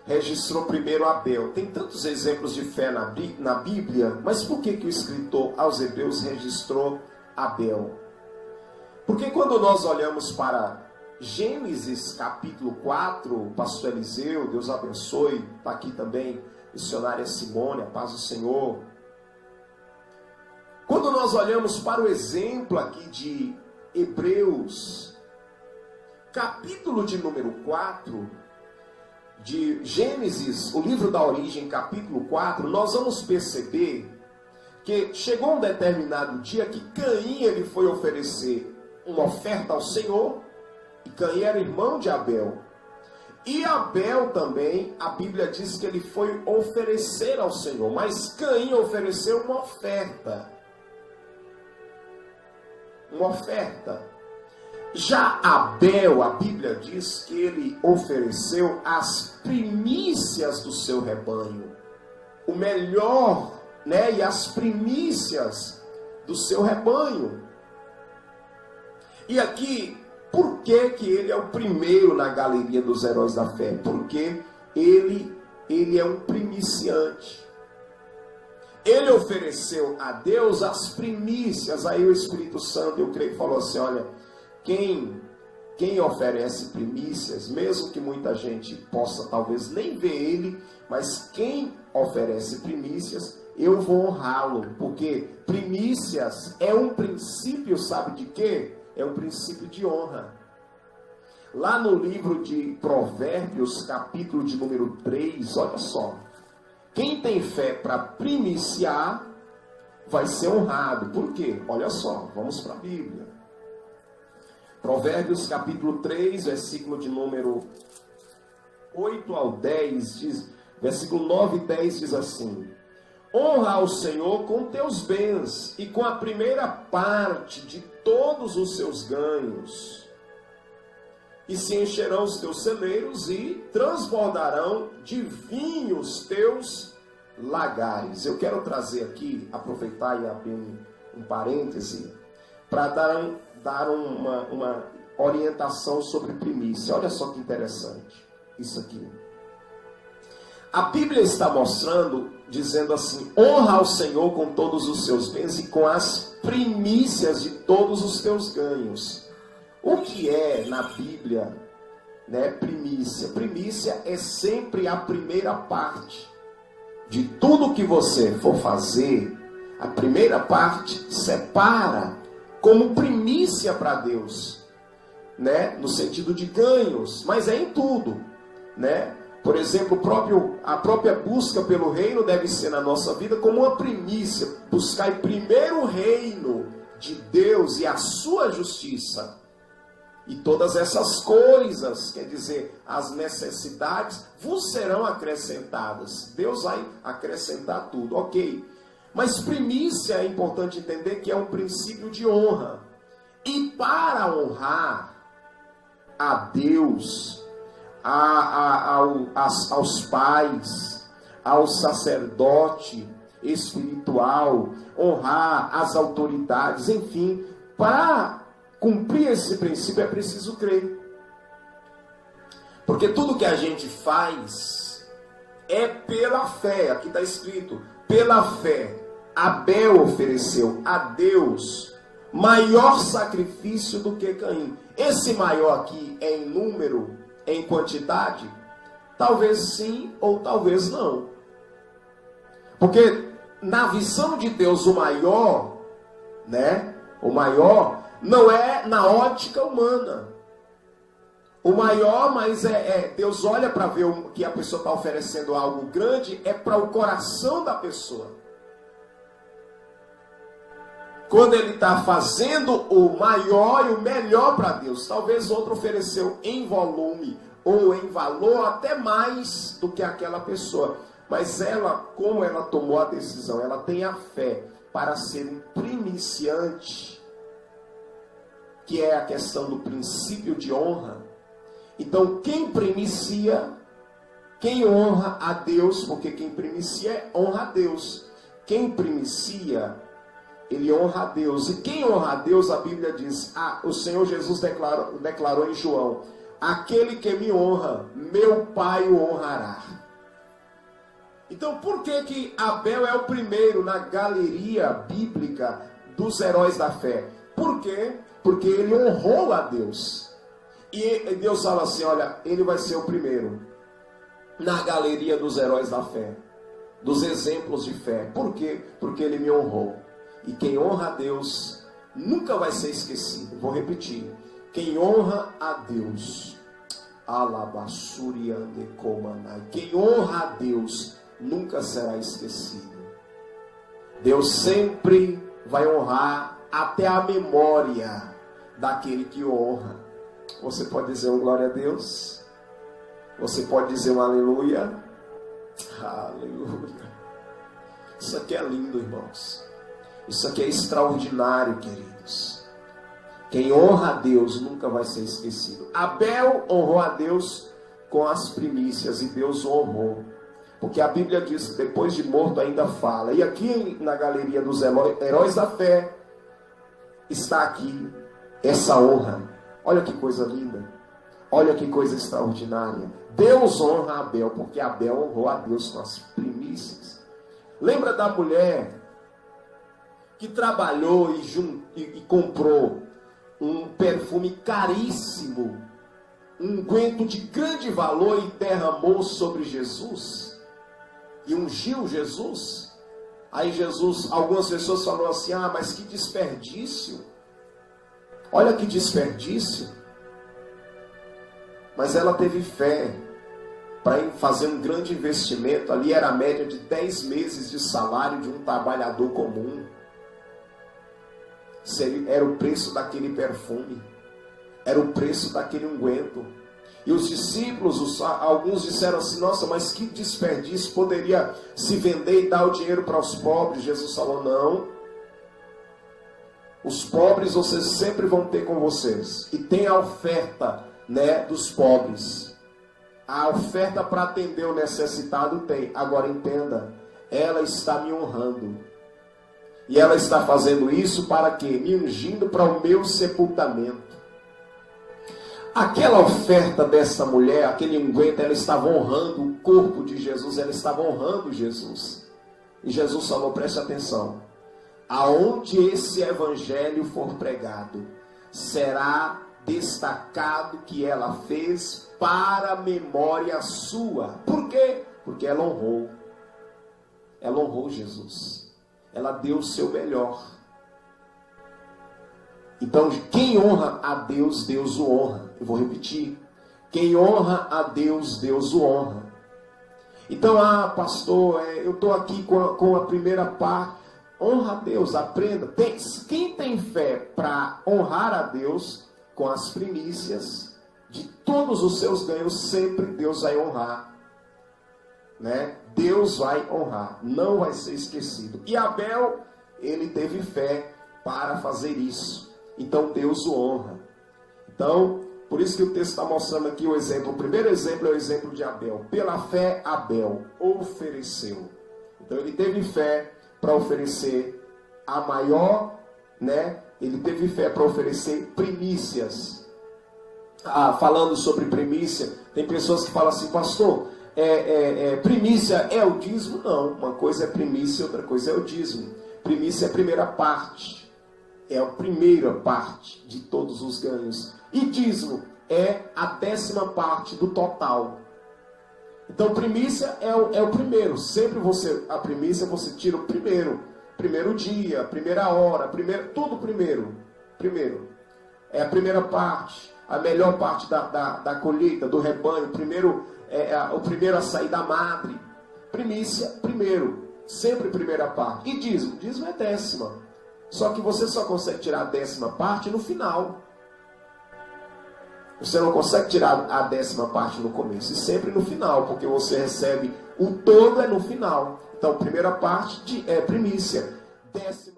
registrou primeiro Abel. Tem tantos exemplos de fé na Bíblia, mas por que o escritor aos Hebreus registrou Abel? Porque quando nós olhamos para Gênesis capítulo 4, pastor Eliseu, Deus abençoe, está aqui também missionária Simone, a paz do Senhor. Quando nós olhamos para o exemplo aqui de Hebreus, capítulo de número 4, de Gênesis, o livro da origem, capítulo 4, nós vamos perceber que chegou um determinado dia que Caim ele foi oferecer uma oferta ao Senhor, e Caim era irmão de Abel. E Abel também, a Bíblia diz que ele foi oferecer ao Senhor, mas Caim ofereceu uma oferta. Uma oferta. Já Abel, a Bíblia diz que ele ofereceu as primícias do seu rebanho. O melhor, né? E as primícias do seu rebanho. E aqui, por que ele é o primeiro na galeria dos heróis da fé? Porque ele é um primiciante. Ele ofereceu a Deus as primícias. Aí o Espírito Santo, eu creio que falou assim, olha, quem oferece primícias, mesmo que muita gente possa talvez nem ver ele, mas quem oferece primícias, eu vou honrá-lo, porque primícias é um princípio, sabe de quê? É um princípio de honra. Lá no livro de Provérbios, capítulo de número 3, olha só, quem tem fé para primiciar, vai ser honrado. Por quê? Olha só, vamos para a Bíblia. Provérbios capítulo 3, versículo de número 8 ao 10, diz, versículo 9 e 10 diz assim: honra ao Senhor com teus bens e com a primeira parte de todos os seus ganhos, e se encherão os teus celeiros e transbordarão de vinho os teus lagares. Eu quero trazer aqui, aproveitar e abrir um parêntese, para dar uma orientação sobre primícia. Olha só que interessante isso aqui. A Bíblia está mostrando, dizendo assim, honra ao Senhor com todos os seus bens e com as primícias de todos os teus ganhos. O que é na Bíblia, né, primícia? Primícia é sempre a primeira parte de tudo que você for fazer. A primeira parte separa como primícia para Deus, né? No sentido de ganhos, mas é em tudo, né? Por exemplo, a própria busca pelo reino deve ser na nossa vida como uma primícia. Buscar primeiro o reino de Deus e a sua justiça. E todas essas coisas, quer dizer, as necessidades vos serão acrescentadas. Deus vai acrescentar tudo, ok. Mas primícia é importante entender que é um princípio de honra. E para honrar a Deus, aos pais, ao sacerdote espiritual, honrar as autoridades, enfim, para cumprir esse princípio é preciso crer. Porque tudo que a gente faz é pela fé. Aqui está escrito, pela fé. Abel ofereceu a Deus maior sacrifício do que Caim. Esse maior aqui é em número, em quantidade? Talvez sim ou talvez não. Porque na visão de Deus o maior, né? O maior não é na ótica humana. O maior, mas Deus olha para ver que a pessoa está oferecendo algo grande, é para o coração da pessoa. Quando ele está fazendo o maior e o melhor para Deus, talvez outro ofereceu em volume ou em valor até mais do que aquela pessoa. Mas ela, como ela tomou a decisão, ela tem a fé para ser um primiciante, que é a questão do princípio de honra. Então, quem primicia, quem honra a Deus, porque quem primicia honra a Deus. Quem primicia, ele honra a Deus. E quem honra a Deus, a Bíblia diz, o Senhor Jesus declarou em João, aquele que me honra, meu Pai o honrará. Então, por que Abel é o primeiro na galeria bíblica dos heróis da fé? Por quê? Porque ele honrou a Deus. E Deus fala assim, olha, ele vai ser o primeiro na galeria dos heróis da fé, dos exemplos de fé. Por quê? Porque ele me honrou. E quem honra a Deus nunca vai ser esquecido. Vou repetir. Quem honra a Deus, quem honra a Deus nunca será esquecido. Deus sempre vai honrar até a memória daquele que honra. Você pode dizer um glória a Deus? Você pode dizer um aleluia? Aleluia. Isso aqui é lindo, irmãos. Isso aqui é extraordinário, queridos. Quem honra a Deus nunca vai ser esquecido. Abel honrou a Deus com as primícias e Deus o honrou. Porque a Bíblia diz que depois de morto ainda fala. E aqui na galeria dos heróis da fé está aqui essa honra. Olha que coisa linda. Olha que coisa extraordinária. Deus honra Abel porque Abel honrou a Deus com as primícias. Lembra da mulher que trabalhou e comprou um perfume caríssimo, um unguento de grande valor e derramou sobre Jesus e ungiu Jesus? Aí Jesus, algumas pessoas falaram assim, mas que desperdício, olha que desperdício. Mas ela teve fé para fazer um grande investimento. Ali era a média de 10 meses de salário de um trabalhador comum. Era o preço daquele perfume, era o preço daquele unguento. E os discípulos, alguns disseram assim, nossa, mas que desperdício, poderia se vender e dar o dinheiro para os pobres. Jesus falou, não, os pobres vocês sempre vão ter com vocês, e tem a oferta, dos pobres, a oferta para atender o necessitado tem. Agora entenda, ela está me honrando. E ela está fazendo isso para quê? Me ungindo para o meu sepultamento. Aquela oferta dessa mulher, aquele unguento, ela estava honrando o corpo de Jesus, ela estava honrando Jesus. E Jesus falou, preste atenção, aonde esse evangelho for pregado, será destacado que ela fez para a memória sua. Por quê? Porque ela honrou Jesus. Ela deu o seu melhor. Então, quem honra a Deus, Deus o honra. Eu vou repetir. Quem honra a Deus, Deus o honra. Então, pastor, eu estou aqui com a primeira parte. Honra a Deus, aprenda. Quem tem fé para honrar a Deus com as primícias de todos os seus ganhos, sempre Deus vai honrar. Deus vai honrar, não vai ser esquecido. E Abel, ele teve fé para fazer isso. Então Deus o honra. Então, por isso que o texto está mostrando aqui o exemplo. O primeiro exemplo é o exemplo de Abel. Pela fé, Abel ofereceu. Então ele teve fé para oferecer a maior, ele teve fé para oferecer primícias. Falando sobre primícia, tem pessoas que falam assim, pastor, primícia é o dízimo? Não, uma coisa é primícia, outra coisa é o dízimo. Primícia é a primeira parte, é a primeira parte de todos os ganhos. E dízimo é a 10ª parte do total. Então primicia é o primeiro. Sempre a primícia você tira o primeiro dia, primeira hora, tudo primeiro. É a primeira parte, a melhor parte da colheita, do rebanho, o primeiro a sair da madre. Primícia, primeiro, sempre primeira parte. E dízimo é 10ª. Só que você só consegue tirar a 10ª parte no final. Você não consegue tirar a 10ª parte no começo, e sempre no final, porque você recebe o todo no final. Então, primeira parte é primícia, 10ª